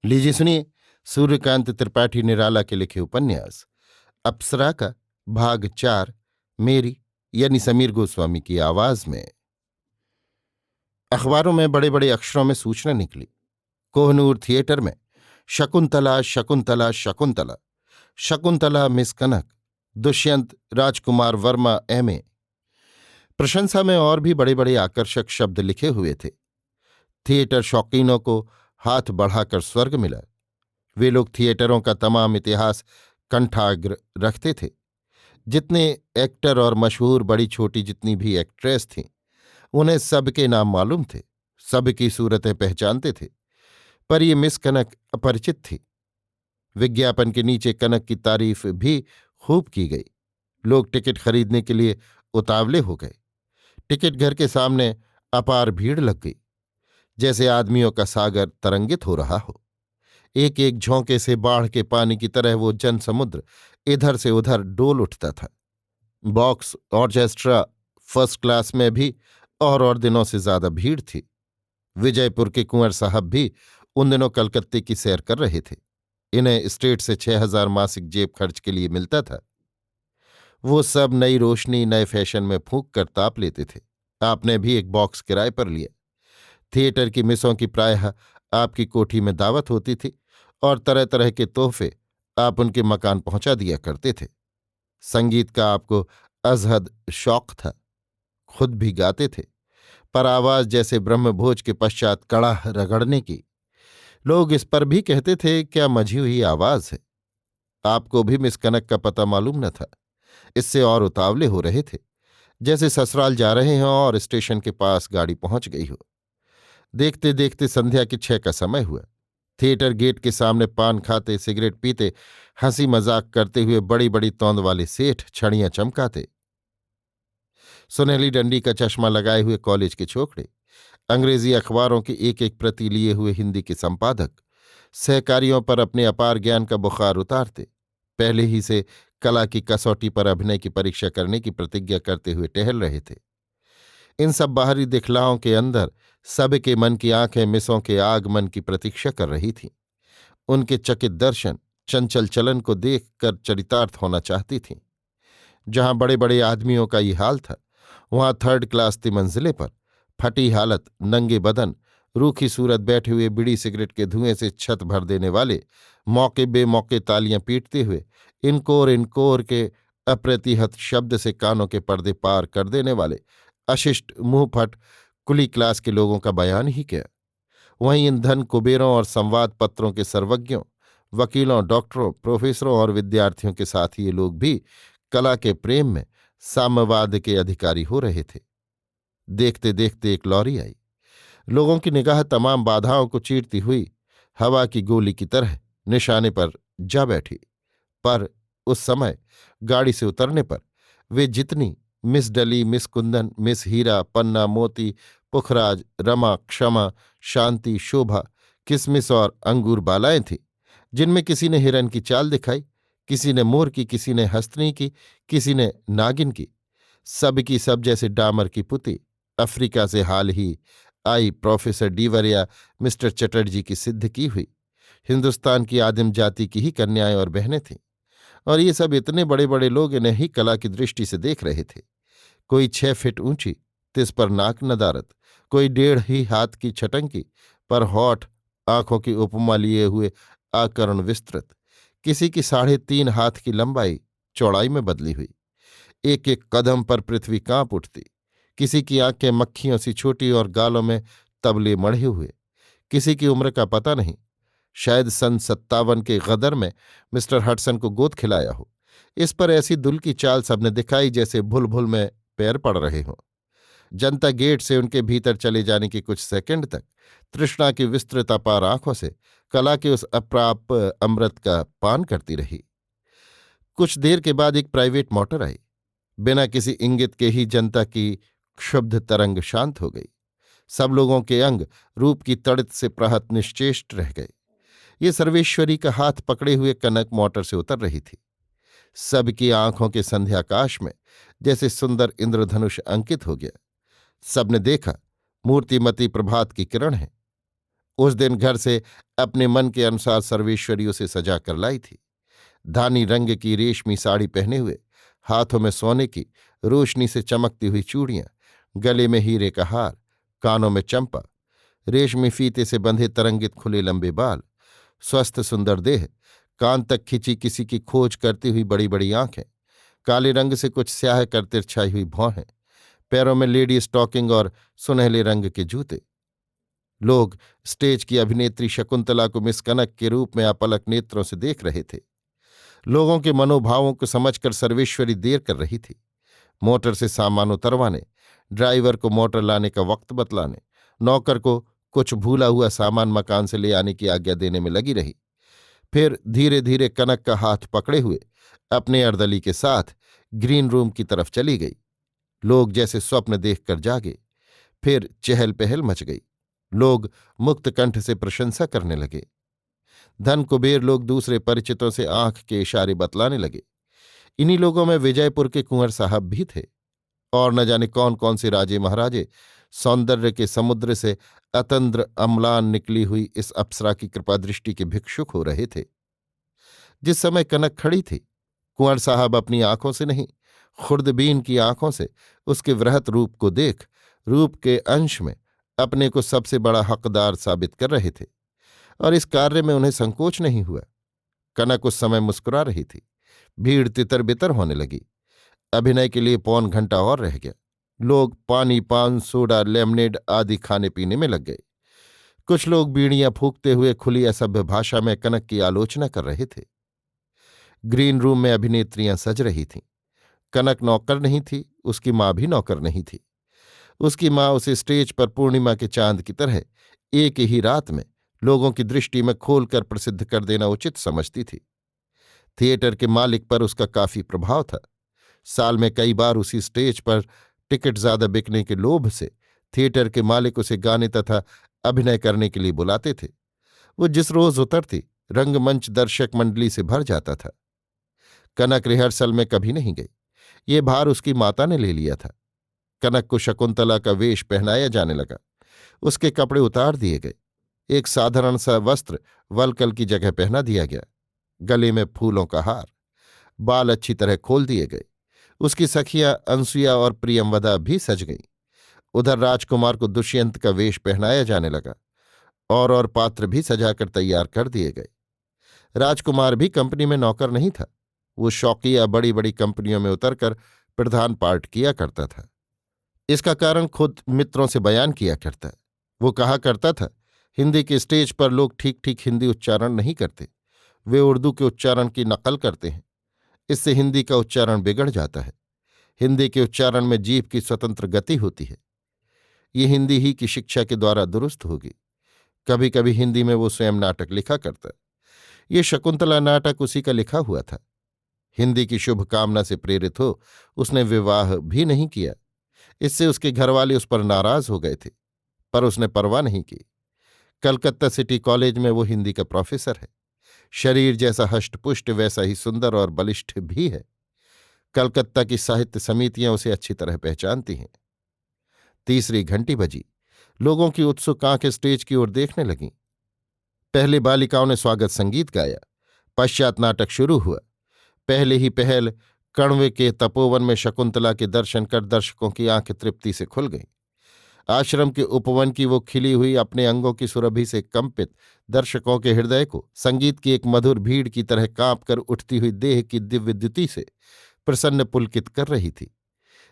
लीजिए सुनिए, सूर्यकांत त्रिपाठी निराला के लिखे उपन्यास अप्सरा का भाग 4 मेरी यानी समीर गोस्वामी की आवाज में। अखबारों में बड़े बड़े अक्षरों में सूचना निकली। कोहनूर थिएटर में शकुंतला शकुंतला शकुंतला, शकुंतला मिस कनक, दुष्यंत राजकुमार वर्मा एमए। प्रशंसा में और भी बड़े बड़े आकर्षक शब्द लिखे हुए थे। थिएटर शौकीनों को हाथ बढ़ाकर स्वर्ग मिला। वे लोग थिएटरों का तमाम इतिहास कंठाग्र रखते थे। जितने एक्टर और मशहूर बड़ी छोटी जितनी भी एक्ट्रेस थीं, उन्हें सबके नाम मालूम थे, सबकी सूरतें पहचानते थे। पर ये मिस कनक अपरिचित थी। विज्ञापन के नीचे कनक की तारीफ भी खूब की गई। लोग टिकट खरीदने के लिए उतावले हो गए। टिकट घर के सामने अपार भीड़ लग गई, जैसे आदमियों का सागर तरंगित हो रहा हो। एक एक झोंके से बाढ़ के पानी की तरह वो जन समुद्र इधर से उधर डोल उठता था। बॉक्स ऑर्केस्ट्रा फर्स्ट क्लास में भी और दिनों से ज्यादा भीड़ थी। विजयपुर के कुंवर साहब भी उन दिनों कलकत्ते की सैर कर रहे थे। इन्हें स्टेट से 6,000 मासिक जेब खर्च के लिए मिलता था। वो सब नई रोशनी नए फैशन में फूंक कर ताप लेते थे। आपने भी एक बॉक्स किराए पर लिया। थिएटर की मिसों की प्रायः आपकी कोठी में दावत होती थी और तरह तरह के तोहफे आप उनके मकान पहुंचा दिया करते थे। संगीत का आपको अजहद शौक था, खुद भी गाते थे, पर आवाज जैसे ब्रह्मभोज के पश्चात कड़ाह रगड़ने की। लोग इस पर भी कहते थे, क्या मझी हुई आवाज है। आपको भी मिस कनक का पता मालूम न था। इससे और उतावले हो रहे थे, जैसे ससुराल जा रहे हों और स्टेशन के पास गाड़ी पहुंच गई हो। देखते देखते संध्या के 6 का समय हुआ। थिएटर गेट के सामने पान खाते, सिगरेट पीते, हंसी मजाक करते हुए बड़ी बड़ी तौंद वाले सेठ छड़ियां चमकाते। सुनहली डंडी का चश्मा लगाए हुए कॉलेज के छोकरे, अंग्रेजी अखबारों की एक एक प्रति लिए हुए हिंदी के संपादक, सहकारियों पर अपने अपार ज्ञान का बुखार उतारते, पहले ही से कला की कसौटी पर अभिनय की परीक्षा करने की प्रतिज्ञा करते हुए टहल रहे थे। इन सब बाहरी दिखलाओं के अंदर सबके मन की आंखें मिसों के आगमन की प्रतीक्षा कर रही थीं। उनके चकित दर्शन चंचल चलन को देखकर चरितार्थ होना चाहती थीं। जहां बड़े बड़े आदमियों का ये हाल था, वहां थर्ड क्लास तिमंजिले पर फटी हालत, नंगे बदन, रूखी सूरत बैठे हुए बीड़ी सिगरेट के धुएं से छत भर देने वाले, मौके बेमौके तालियां पीटते हुए इनकोर के अप्रतिहत शब्द से कानों के पर्दे पार कर देने वाले अशिष्ट मुंहफट कुली क्लास के लोगों का बयान ही क्या। वहीं इन धन कुबेरों और संवाद पत्रों के सर्वज्ञों, वकीलों, डॉक्टरों, प्रोफेसरों और विद्यार्थियों के साथ ये लोग भी कला के प्रेम में साम्यवाद के अधिकारी हो रहे थे। देखते देखते एक लॉरी आई। लोगों की निगाह तमाम बाधाओं को चीरती हुई हवा की गोली की तरह निशाने पर जा बैठी। पर उस समय गाड़ी से उतरने पर वे जितनी मिस डली, मिस कुंदन, मिस हीरा, पन्ना, मोती, पुखराज, रमा, क्षमा, शांति, शोभा, किसमिस और अंगूर बालाएं थीं, जिनमें किसी ने हिरन की चाल दिखाई, किसी ने मोर की, किसी ने हस्तनी की, किसी ने नागिन की। सब की सब जैसे डामर की पुती अफ्रीका से हाल ही आई प्रोफेसर डीवर या मिस्टर चटर्जी की सिद्ध की हुई हिंदुस्तान की आदिम जाति की ही कन्याएं और बहनें थीं। और ये सब इतने बड़े बड़े लोग इन्हें ही कला की दृष्टि से देख रहे थे। कोई 6 फीट ऊंची, तिस पर नाक नदारत, कोई 1.5 ही हाथ की छटंकी, पर होठ आंखों की उपमा लिए हुए आकर्ण विस्तृत, किसी की 3.5 हाथ की लंबाई चौड़ाई में बदली हुई। एक एक कदम पर पृथ्वी कांप उठती। किसी की आंखें मक्खियों सी छोटी और गालों में तबले मढ़े हुए। किसी की उम्र का पता नहीं, शायद सन 57 के गदर में मिस्टर हडसन को गोद खिलाया हो। इस पर ऐसी दुल की चाल सबने दिखाई जैसे भुल भुल में पैर पड़ रहे हों। जनता गेट से उनके भीतर चले जाने के कुछ सेकंड तक तृष्णा की विस्तृत अपार आंखों से कला के उस अप्राप अमृत का पान करती रही। कुछ देर के बाद एक प्राइवेट मोटर आई। बिना किसी इंगित के ही जनता की क्षुब्ध तरंग शांत हो गई। सब लोगों के अंग रूप की तड़ित से प्रहत निश्चेष्ट रह गए। ये सर्वेश्वरी का हाथ पकड़े हुए कनक मोटर से उतर रही थी। सबकी आंखों के संध्याकाश में जैसे सुंदर इंद्रधनुष अंकित हो गया। सबने देखा, मूर्तिमती प्रभात की किरण है। उस दिन घर से अपने मन के अनुसार सर्वेश्वरी उसे सजा कर लाई थी। धानी रंग की रेशमी साड़ी पहने हुए, हाथों में सोने की रोशनी से चमकती हुई चूड़ियां, गले में हीरे का हार, कानों में चंपा, रेशमी फीते से बंधे तरंगित खुले लंबे बाल, स्वस्थ सुंदर देह, कान तक खिंची किसी की खोज करती हुई बड़ी बड़ी आंखें, काले रंग से कुछ स्याह कर तिरछाई हुई भौहें, पैरों में लेडी स्टॉकिंग और सुनहले रंग के जूते। लोग स्टेज की अभिनेत्री शकुंतला को मिस कनक के रूप में अपलक नेत्रों से देख रहे थे। लोगों के मनोभावों को समझकर सर्वेश्वरी देर कर रही थी। मोटर से सामान उतरवाने, ड्राइवर को मोटर लाने का वक्त बतलाने, नौकर को कुछ भूला हुआ सामान मकान से ले आने की आज्ञा देने में लगी रही। फिर धीरे धीरे कनक का हाथ पकड़े हुए अपने अर्दली के साथ ग्रीन रूम की तरफ चली गई। लोग जैसे स्वप्न देखकर जागे। फिर चहल पहल मच गई। लोग मुक्त कंठ से प्रशंसा करने लगे। धन कुबेर लोग दूसरे परिचितों से आंख के इशारे बतलाने लगे। इन्हीं लोगों में विजयपुर के कुंवर साहब भी थे, और न जाने कौन कौन से राजे महाराजे सौंदर्य के समुद्र से अतंद्र अम्लान निकली हुई इस अप्सरा की कृपा दृष्टि के भिक्षुक हो रहे थे। जिस समय कनक खड़ी थी, कुंवर साहब अपनी आंखों से नहीं, खुर्दबीन की आंखों से उसके वृहत रूप को देख रूप के अंश में अपने को सबसे बड़ा हकदार साबित कर रहे थे, और इस कार्य में उन्हें संकोच नहीं हुआ। कनक उस समय मुस्कुरा रही थी। भीड़ तितर बितर होने लगी। अभिनय के लिए पौन घंटा और रह गया। लोग पानी, पान, सोडा, लेमनेड आदि खाने पीने में लग गए। कुछ लोग बीड़ियां फूंकते हुए खुली असभ्य भाषा में कनक की आलोचना कर रहे थे। ग्रीन रूम में अभिनेत्रियां सज रही थीं। कनक नौकर नहीं थी, उसकी माँ भी नौकर नहीं थी। उसकी माँ उसे स्टेज पर पूर्णिमा के चांद की तरह एक ही रात में लोगों की दृष्टि में खोलकर प्रसिद्ध कर देना उचित समझती थी। थिएटर के मालिक पर उसका काफी प्रभाव था। साल में कई बार उसी स्टेज पर टिकट ज्यादा बिकने के लोभ से थिएटर के मालिक उसे गाने तथा अभिनय करने के लिए बुलाते थे। वो जिस रोज उतरती, रंगमंच दर्शक मंडली से भर जाता था। कनक रिहर्सल में कभी नहीं गई। ये भार उसकी माता ने ले लिया था। कनक को शकुंतला का वेश पहनाया जाने लगा। उसके कपड़े उतार दिए गए। एक साधारण सा वस्त्र वलकल की जगह पहना दिया गया। गले में फूलों का हार, बाल अच्छी तरह खोल दिए गए। उसकी सखियां अनसुया और प्रियमवदा भी सज गईं। उधर राजकुमार को दुष्यंत का वेश पहनाया जाने लगा। और पात्र भी सजाकर तैयार कर दिए गए। राजकुमार भी कंपनी में नौकर नहीं था। वो शौकिया बड़ी बड़ी कंपनियों में उतरकर प्रधान पार्ट किया करता था। इसका कारण खुद मित्रों से बयान किया करता। वो कहा करता था, हिंदी के स्टेज पर लोग ठीक ठीक हिंदी उच्चारण नहीं करते, वे उर्दू के उच्चारण की नकल करते हैं। इससे हिंदी का उच्चारण बिगड़ जाता है। हिंदी के उच्चारण में जीभ की स्वतंत्र गति होती है। ये हिंदी ही की शिक्षा के द्वारा दुरुस्त होगी। कभी कभी हिंदी में वो स्वयं नाटक लिखा करता। ये शकुंतला नाटक उसी का लिखा हुआ था। हिंदी की शुभकामना से प्रेरित हो उसने विवाह भी नहीं किया। इससे उसके घरवाले उस पर नाराज हो गए थे, पर उसने परवाह नहीं की। कलकत्ता सिटी कॉलेज में वो हिंदी का प्रोफेसर है। शरीर जैसा हष्टपुष्ट वैसा ही सुंदर और बलिष्ठ भी है। कलकत्ता की साहित्य समितियां उसे अच्छी तरह पहचानती हैं। तीसरी घंटी बजी। लोगों की उत्सुक आंखें स्टेज की ओर देखने लगीं। पहले बालिकाओं ने स्वागत संगीत गाया। पश्चात नाटक शुरू हुआ। पहले ही पहल कण्वे के तपोवन में शकुंतला के दर्शन कर दर्शकों की आंखें तृप्ति से खुल गईं। आश्रम के उपवन की वो खिली हुई अपने अंगों की सुरभि से कंपित दर्शकों के हृदय को संगीत की एक मधुर भीड़ की तरह कांप कर उठती हुई देह की दिव्य द्युति से प्रसन्न पुलकित कर रही थी।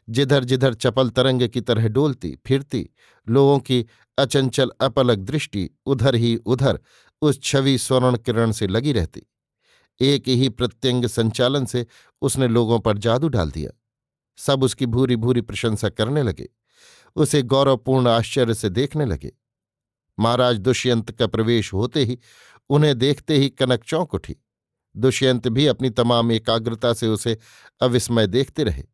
जिधर जिधर चपल तरंग की तरह डोलती फिरती लोगों की अचंचल अपलक दृष्टि उधर ही उधर उस छवि स्वर्ण किरण से लगी रहती। एक ही प्रत्यंग संचालन से उसने लोगों पर जादू डाल दिया। सब उसकी भूरी भूरी प्रशंसा करने लगे, उसे गौरवपूर्ण आश्चर्य से देखने लगे। महाराज दुष्यंत का प्रवेश होते ही उन्हें देखते ही कनक चौंक उठी। दुष्यंत भी अपनी तमाम एकाग्रता से उसे अविस्मय देखते रहे।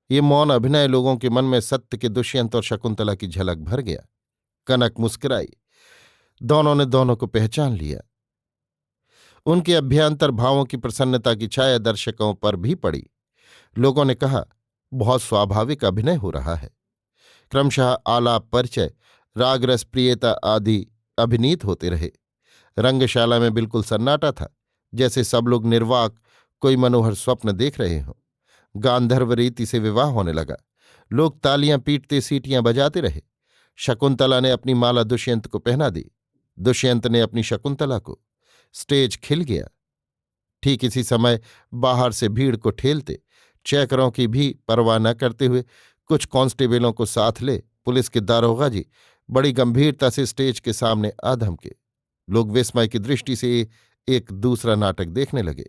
ये मौन अभिनय लोगों के मन में सत्य के दुष्यंत और शकुंतला की झलक भर गया। कनक मुस्कुराई। दोनों ने दोनों को पहचान लिया। उनके अभ्यंतर भावों की प्रसन्नता की छाया दर्शकों पर भी पड़ी। लोगों ने कहा, बहुत स्वाभाविक अभिनय हो रहा है। क्रमशः आलाप परिचय, रागरस प्रियता आदि अभिनीत होते रहे। रंगशाला में बिल्कुल सन्नाटा था, जैसे सब लोग निर्वाक कोई मनोहर स्वप्न देख रहे हों। गांधर्व रीति से विवाह होने लगा। लोग तालियां पीटते सीटियां बजाते रहे। शकुंतला ने अपनी माला दुष्यंत को पहना दी, दुष्यंत ने अपनी शकुंतला को। स्टेज खिल गया। ठीक इसी समय बाहर से भीड़ को ठेलते, चैकरों की भी परवाह न करते हुए कुछ कांस्टेबलों को साथ ले पुलिस के दारोगा जी बड़ी गंभीरता से स्टेज के सामने आ धमके। लोग विस्मय की दृष्टि से एक दूसरा नाटक देखने लगे।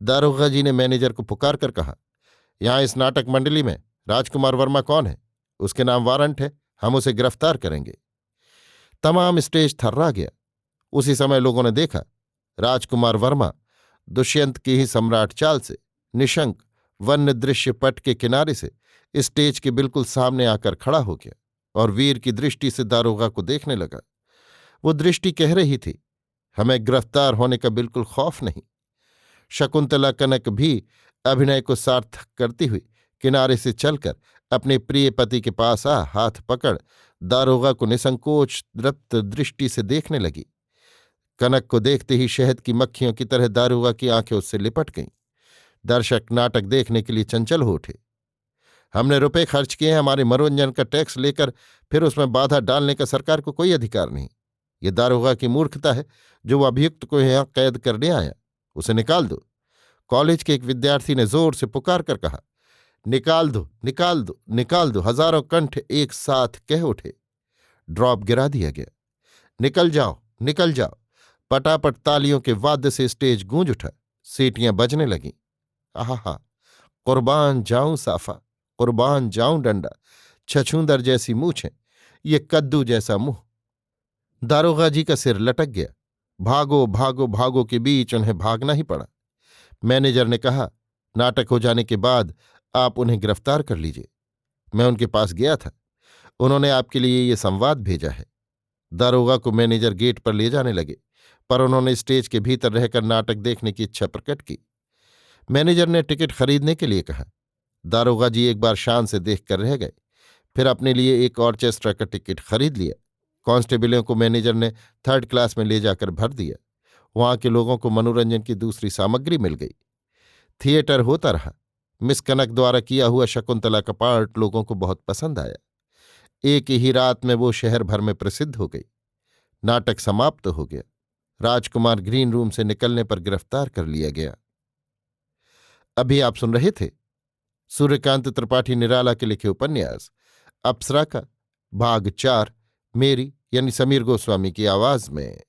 दारोगा जी ने मैनेजर को पुकार कर कहा, यहां इस नाटक मंडली में राजकुमार वर्मा कौन है? उसके नाम वारंट है, हम उसे गिरफ्तार करेंगे। तमाम स्टेज थर्रा गया। उसी समय लोगों ने देखा राजकुमार वर्मा दुष्यंत की ही सम्राट चाल से निशंक वन्य दृश्य पट के किनारे से स्टेज के बिल्कुल सामने आकर खड़ा हो गया और वीर की दृष्टि से दारोगा को देखने लगा। वो दृष्टि कह रही थी, हमें गिरफ्तार होने का बिल्कुल खौफ नहीं। शकुंतला कनक भी अभिनय को सार्थक करती हुई किनारे से चलकर अपने प्रिय पति के पास आ हाथ पकड़ दारोगा को निसंकोच दृप्त दृष्टि से देखने लगी। कनक को देखते ही शहद की मक्खियों की तरह दारोगा की आंखें उससे लिपट गईं। दर्शक नाटक देखने के लिए चंचल हो उठे। हमने रुपए खर्च किए हैं, हमारे मनोरंजन का टैक्स लेकर फिर उसमें बाधा डालने का सरकार को कोई अधिकार नहीं। ये दारोगा की मूर्खता है जो अभियुक्त को यहां कैद करने आया। उसे निकाल दो। कॉलेज के एक विद्यार्थी ने जोर से पुकार कर कहा, निकाल दो, निकाल दो, निकाल दो। हजारों कंठ एक साथ कह उठे। ड्रॉप गिरा दिया गया। निकल जाओ, निकल जाओ। पटापट तालियों के वाद्य से स्टेज गूंज उठा। सीटियां बजने लगीं। आहा, कुर्बान जाऊं साफा, कुर्बान जाऊं डंडा, छछूंदर जैसी मूछें, ये कद्दू जैसा मुंह। दारोगा जी का सिर लटक गया। भागो भागो भागो के बीच उन्हें भागना ही पड़ा। मैनेजर ने कहा, नाटक हो जाने के बाद आप उन्हें गिरफ्तार कर लीजिए। मैं उनके पास गया था, उन्होंने आपके लिए ये संवाद भेजा है। दारोगा को मैनेजर गेट पर ले जाने लगे, पर उन्होंने स्टेज के भीतर रहकर नाटक देखने की इच्छा प्रकट की। मैनेजर ने टिकट खरीदने के लिए कहा। दारोगा जी एक बार शान से देखकर रह गए, फिर अपने लिए एक ऑर्केस्ट्रा का टिकट खरीद लिया। कांस्टेबलों को मैनेजर ने 3rd क्लास में ले जाकर भर दिया। वहां के लोगों को मनोरंजन की दूसरी सामग्री मिल गई। थिएटर होता रहा। मिस कनक द्वारा किया हुआ शकुंतला का पार्ट लोगों को बहुत पसंद आया। एक ही रात में वो शहर भर में प्रसिद्ध हो गई। नाटक समाप्त हो गया। राजकुमार ग्रीन रूम से निकलने पर गिरफ्तार कर लिया गया। अभी आप सुन रहे थे सूर्यकांत त्रिपाठी निराला के लिखे उपन्यास अप्सरा का भाग 4 मेरी यानी समीर गोस्वामी की आवाज में।